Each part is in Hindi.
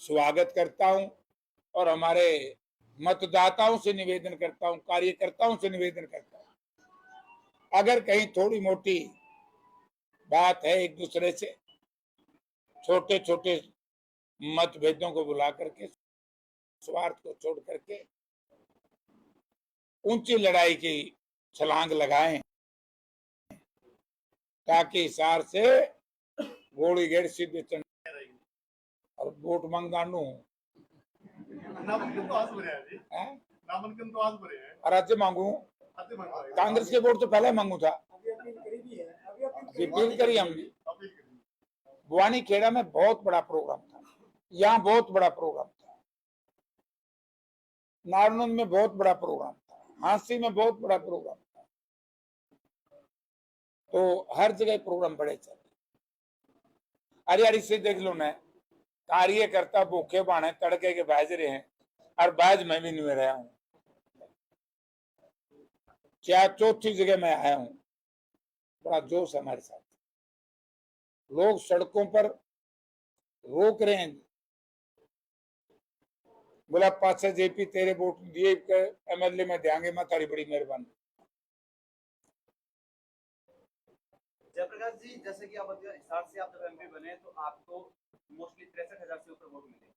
स्वागत करता हूं और हमारे मतदाताओं से निवेदन करता हूं, कार्यकर्ताओं से निवेदन करता हूं, अगर कहीं थोड़ी मोटी बात है एक दूसरे से, छोटे छोटे मतभेदों को बुला करके, स्वार्थ को छोड़ करके ऊंची लड़ाई की छलांग लगाएं, ताकि हिसार से गोली गेट सीधे चढ़ और वोट मांगदानू नामांकन तो आज भरे हैं जी। नामांकन तो आज भरे हैं। और आज मांगू कांग्रेस के वोट तो पहले मांगू था। अपील करी हमने। बुआनी खेड़ा में बहुत बड़ा प्रोग्राम था, यहाँ बहुत बड़ा प्रोग्राम था, नारनौंद में बहुत बड़ा प्रोग्राम था, हांसी में बहुत बड़ा प्रोग्राम था, तो हर जगह प्रोग्राम बड़े चल रहे। हरियाणी से देख लो ना, कार्यकर्ता भूखे बाणे तड़के के बाज रहे हैं और बाज मैं भी नहीं रहा हूं। क्या चौथी जगह मैं आया हूं, बड़ा जोश हमारे साथ। लोग सड़कों पर रोक रहे हैं, बोला पाछे जेपी तेरे वोट दिए एमएलए में देंगे, मैं तारी बड़ी मेहरबानी। जयप्रकाश जी, जैसे कि आप हिसार से आप जब एमपी बने तो आपको मोस्टली 63,000 से ऊपर वोट मिले,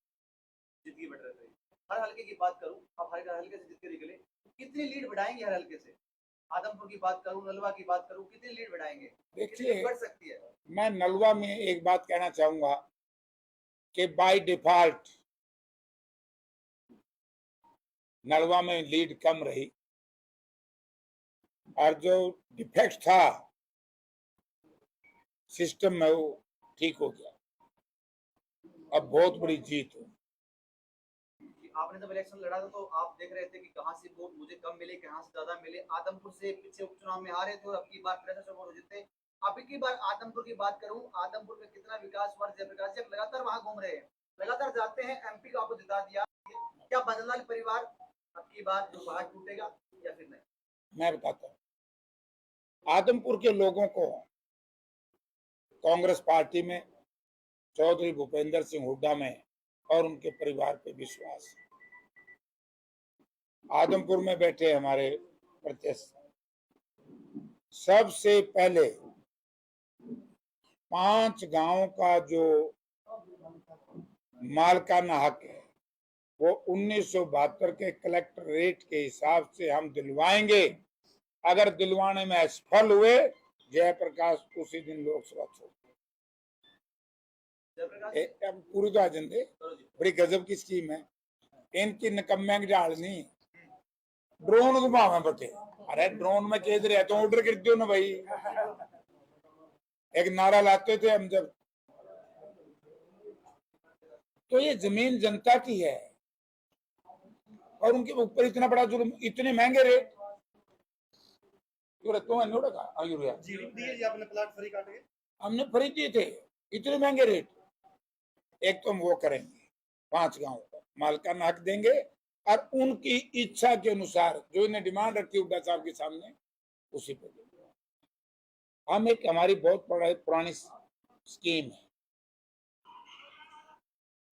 जीत की बढ़ रहे थे। हर हल्के की बात करूं, आप हर हल्के से जीत के निकले, कितनी लीड बढ़ाएंगे हर हल्के से? आदमपुर की बात करूं, नलवा की बात करूं, कितनी लीड बढ़ाएंगे? देखिए, बढ़ सकती है? मैं नलवा में एक बात कहना चाहूंगा कि बाय डिफॉल्ट नलवा में लीड कम रही और जो डिफेक्ट था सिस्टम में वो ठीक हो गया, अब बहुत बड़ी जीत हो। आपने जब इलेक्शन लड़ा था तो आप देख रहे थे कि कहां से वोट मुझे कम मिले, कहां से ज्यादा मिले। आदमपुर से पिछले उपचुनाव में हारे थे और अब की बार 63 वोट हो जीते। अब की बार आदमपुर की बात करूं, आदमपुर में कितना विकास हुआ? जयप्रकाश जी लगातार वहां घूम रहे हैं, लगातार जाते हैं, एमपी को आपको जिता दिया, क्या बदलाल परिवार अब की बार जो पहाड़ टूटेगा या फिर नहीं? मैं बताता हूँ, आदमपुर के लोगों को कांग्रेस पार्टी में, चौधरी भूपेंद्र सिंह हुड्डा में और उनके परिवार पे विश्वास है। आदमपुर में बैठे हमारे प्रत्याशी सबसे पहले 5 गांवों का जो मालकाना हक है वो 1972 के कलेक्टर रेट के हिसाब से हम दिलवाएंगे। अगर दिलवाने में असफल हुए, जयप्रकाश उसी दिन लोकसभा छोड़। पूरी तो आजंदे बड़ी गजब की स्कीम है इनकी, निकम्मे की झाड़ नहीं, ड्रोन घुमावे बटे। अरे ड्रोन में कैद रहे तो ऑर्डर कर दो ना भाई। एक नारा लाते थे हम जब, तो ये जमीन जनता की है और उनके ऊपर इतना बड़ा जुर्म, इतने महंगे रेट हमने फ्री दिए थे, इतने महंगे रेट। एक तो हम वो करेंगे, 5 गांव को मालकाना हक देंगे और उनकी इच्छा के अनुसार जो इन्हें डिमांड रखी हुड्डा साहब के सामने उसी पे देंगे। हम एक हमारी बहुत पुरानी स्कीम है,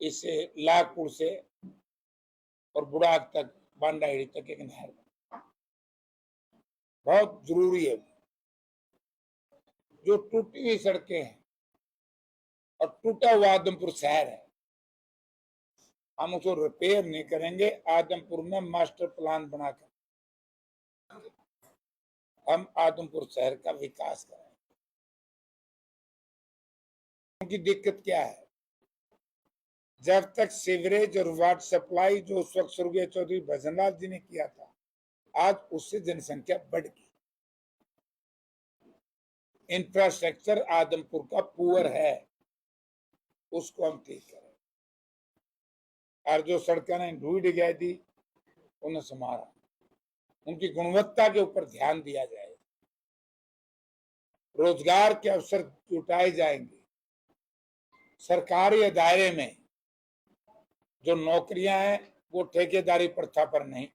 इससे लाखपुर से और बुढ़ाक तक, बांडाहेड़ी तक एक नहर बहुत जरूरी है। जो टूटी हुई सड़कें हैं और टूटा हुआ आदमपुर शहर है, हम उसको रिपेयर नहीं करेंगे। आदमपुर में मास्टर प्लान बनाकर हम आदमपुर शहर का विकास करेंगे। उनकी दिक्कत क्या है, जब तक सीवरेज और वाटर सप्लाई जो उस वक्त स्वर्गीय चौधरी भजनलाल जी ने किया था, आज उससे जनसंख्या बढ़ गई। इंफ्रास्ट्रक्चर आदमपुर का पुअर है, उसको हम ठीक करें। और जो सड़कें ने ढूंढ गई थी उन्हें संभाला, उनकी गुणवत्ता के ऊपर ध्यान दिया जाए, रोजगार के अवसर जुटाए जाएंगे। सरकारी दायरे में जो नौकरियां हैं वो ठेकेदारी प्रथा पर नहीं,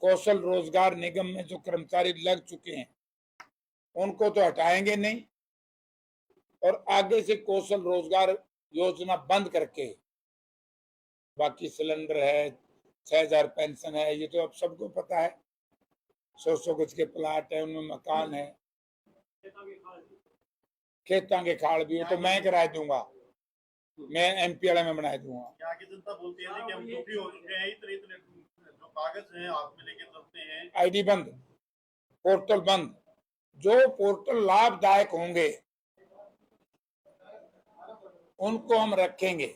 कौशल रोजगार निगम में जो कर्मचारी लग चुके हैं उनको तो हटाएंगे नहीं और आगे से कौशल रोजगार योजना बंद करके बाकी सिलेंडर है, 6,000 पेंशन है, ये तो अब सबको पता है। 100 गज के प्लाट है, उनमें मकान है, खेतों के खाड़ भी हो तो मैं किराया दूंगा, मैं एमपी वाले में बना दूंगा। यहाँ की जनता बोलती है कि हम दुखी हो चुके हैं, इतने इतने जो कागज हैं हाथ में लेके चलते हैं। आईडी बंद, पोर्टल बंद। जो पोर्टल लाभदायक होंगे उनको हम रखेंगे।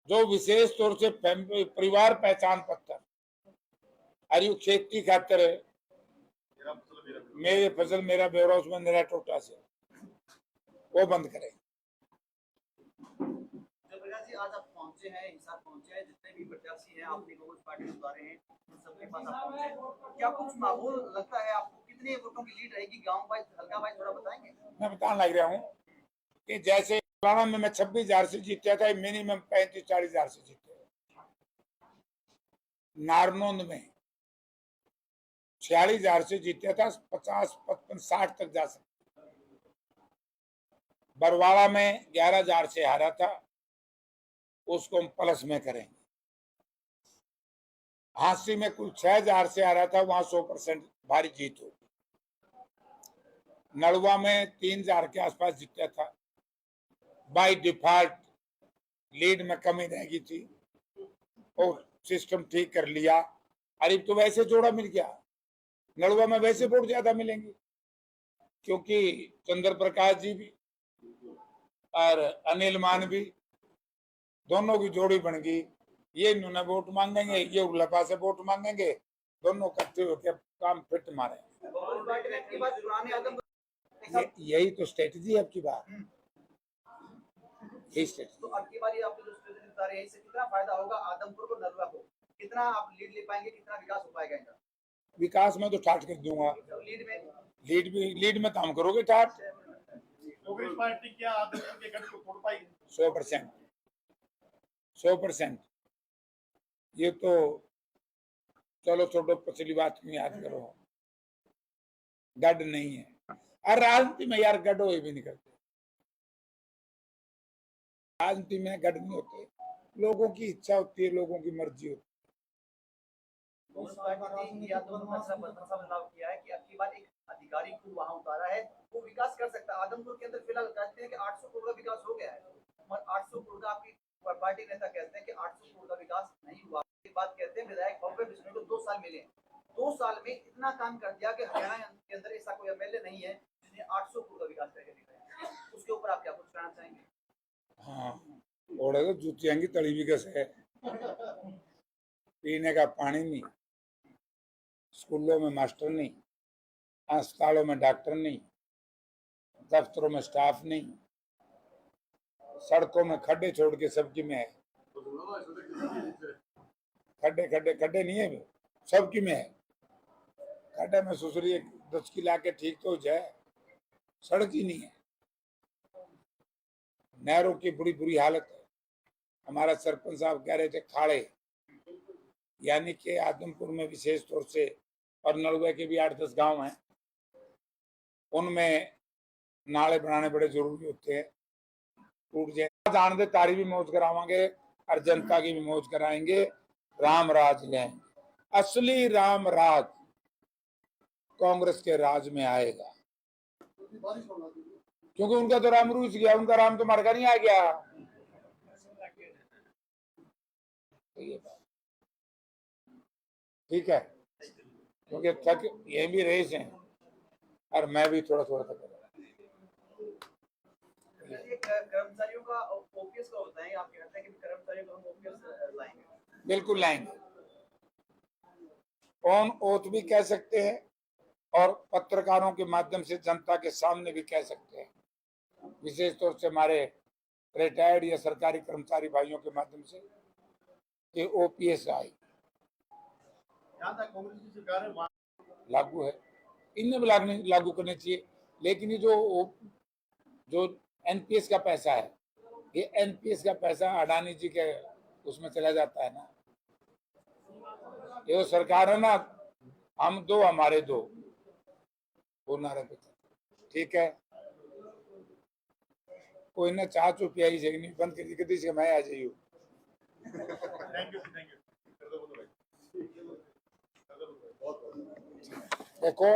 जो विशेष तौर से परिवार पहचान पत्र, अरे खेती खातर मेरे फसल मेरा ब्यौरा उसमें मेरा टोटा से, वो बंद करें। जयप्रकाश जी, आज आप पहुंचे हैं, हिसार पहुंचे हैं, जितने भी प्रत्याशी हैं आपने कांग्रेस पार्टी से उतारे हैं, उन सबके पास आप पहुंचे हैं। क्या कुछ माहौल लगता है आपको, कितने वोटों की लीड रहेगी, गांव वाइज, हल्का वाइज, थोड़ा बताएंगे? मैं बताने लग रहा हूँ कि जैसे फलाना में मैं 26,000 से जीता था, मिनिमम 35-40,000 से जीते। नारनौंद में 46,000 से जीता था, 50, 55, 60 तक जा सकता। बरवाड़ा में 11,000 से हारा था, उसको हम प्लस में करेंगे। हांसी में कुल 6,000 से हारा था, वहां 100% भारी जीत होगी। नलवा में 3,000 के आसपास जीता था, बाय डिफॉल्ट लीड में कमी रह गई थी और सिस्टम ठीक कर लिया। अरे तो वैसे जोड़ा मिल गया, नलवा में वैसे वोट ज्यादा मिलेंगे क्योंकि चंद्र प्रकाश जी भी और अनिल मान भी, दोनों की जोड़ी बन गई। ये इन्होंने वोट मांगेंगे, ये उल्लपा से वोट मांगेंगे, दोनों इकट्ठे होकर काम फिट मारे। यही तो स्ट्रेटजी है आपकी बात, यही स्ट्रेटजी। तो अब की बारी आप जो स्ट्रेटजी बता रहे हैं, इससे कितना फायदा होगा आदमपुर को, नलवा को? कितना आप लीड ले पाएंगे, कितना विकास हो पाएगा इनका? विकास में तो ठाट कर दूंगा। लीड में काम करोगे ठाट। कांग्रेस पार्टी क्या आदमपुर के गढ़ को तोड़ पाएगी? 100%, 100%। ये तो चलो छोटो, पिछली बात में याद करो, गढ़ नहीं है। और राजनीति में यार गढ़ भी नहीं करते, राजनीति में गढ़ नहीं होते, लोगों की इच्छा होती है, लोगों की मर्जी होती है। बदलाव किया है कि अब की बार एक अधिकारी को वहां उतारा है, वो विकास कर सकता है। आदमपुर के अंदर फिलहाल कहते हैं कि 800 करोड़ का विकास हो गया है, और 800 करोड़ का आपकी पार्टी नेता कहते हैं कि 800 करोड़ का विकास नहीं हुआ। एक बात कहते हैं विधायक भव्य बिश्नोई को 2 साल मिले, 2 साल में इतना काम कर दिया कि हरियाणा के अंदर ऐसा कोई एमएलए नहीं है जिसने 800 करोड़ का विकास करके दिखाया। उसके ऊपर आप क्या कुछ कहना चाहेंगे? हाँ, ओढ़े तो जूतियां की तली भी कैसे है, पीने का पानी नहीं, स्कूलों में मास्टर नहीं, अस्पतालों में डॉक्टर नहीं, दफ्तरों में स्टाफ नहीं, सड़कों में खड्डे छोड़ के सबकी में है। खड्डे खड्डे खड्डे नहीं है, सबकी में है। खड्डे में सुसरी 10 की ला के ठीक तो जाए, सड़क ही नहीं है। नहरों की बुरी बुरी हालत है। हमारा सरपंच साहब कह रहे थे खाड़े, यानी कि आदमपुर में विशेष तौर से और नलवे के भी 8-10 गांव हैं, उनमें नाले बनाने बड़े जरूरी होते हैं। टूट जाए जान दे, तारी भी मौज करावांगे और जनता की भी मौज कराएंगे, राम राज लेंगे। असली राम राज कांग्रेस के राज में आएगा, क्योंकि उनका तो राम रूस गया, उनका राम तो मरकर नहीं आ गया। ठीक है, क्योंकि थक ये भी रेस हैं और मैं भी थोड़ा थोड़ा थक रहा। कर्मचारियों का ओपीएस का होता है, आप कहते हैं कि कर्मचारियों को हम ओपीएस लाएंगे? बिल्कुल लाएंगे, ऑन ओथ भी कह सकते हैं और पत्रकारों के माध्यम से जनता के सामने भी कह सकते हैं, विशेष तौर से हमारे रिटायर्ड या सरकारी कर्मचारी भाइयों के माध्यम से कि ओपीएस आए। कांग्रेस की सरकार है, लागू है, इन्हें भी लागू करने चाहिए। लेकिन ये जो एनपीएस का पैसा है, ये एनपीएस का पैसा अडानी जी के उसमें चला जाता है ना। ये सरकार है ना, हम दो हमारे दो, वो नारे पे। ठीक है, कोई ना चाह चू पियाई से नहीं बंद कर दी कदी से मैं आ जाइयो। Thank you thank you. देखो